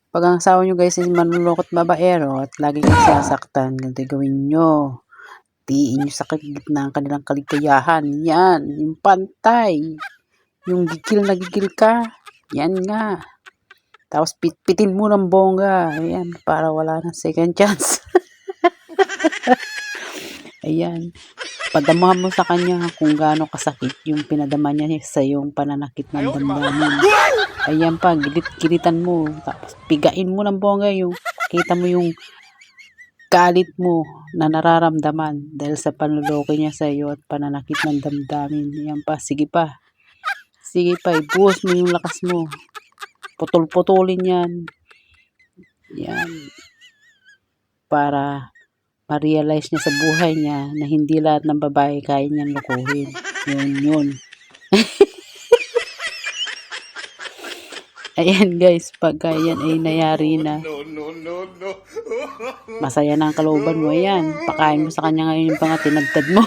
Pag ang asawa nyo guys is manlulokot babaero at lagi kang sasaktan, ganito gawin nyo. Tiin nyo sa gitna ng kanilang kaligayahan. Yan, yung pantay. Yung gigil na gigil ka. Yan nga. Tapos pitpitin mo ng bongga. Ayan, para wala ng second chance. Ayan. Padamahan mo sa kanya kung gaano kasakit yung pinadama niya sa yung pananakit ng damdamin. Ayan pa, gilit-gilitan mo. Tapos pigain mo ng bongga yung kita mo yung galit mo na nararamdaman dahil sa panluloko niya sa iyo at pananakit ng damdamin. Ayan pa, sige pa. Sige pa, ibuhos mo yung lakas mo. Putol-putulin yan. Yan. Para ma-realize niya sa buhay niya na hindi lahat ng babae kaya niyang lokohin. Yun. Ayan guys, pagka yan ay nayari na, masaya na ang kalooban mo. Ayan, pakain mo sa kanya ngayon yung mga tinagtad mo.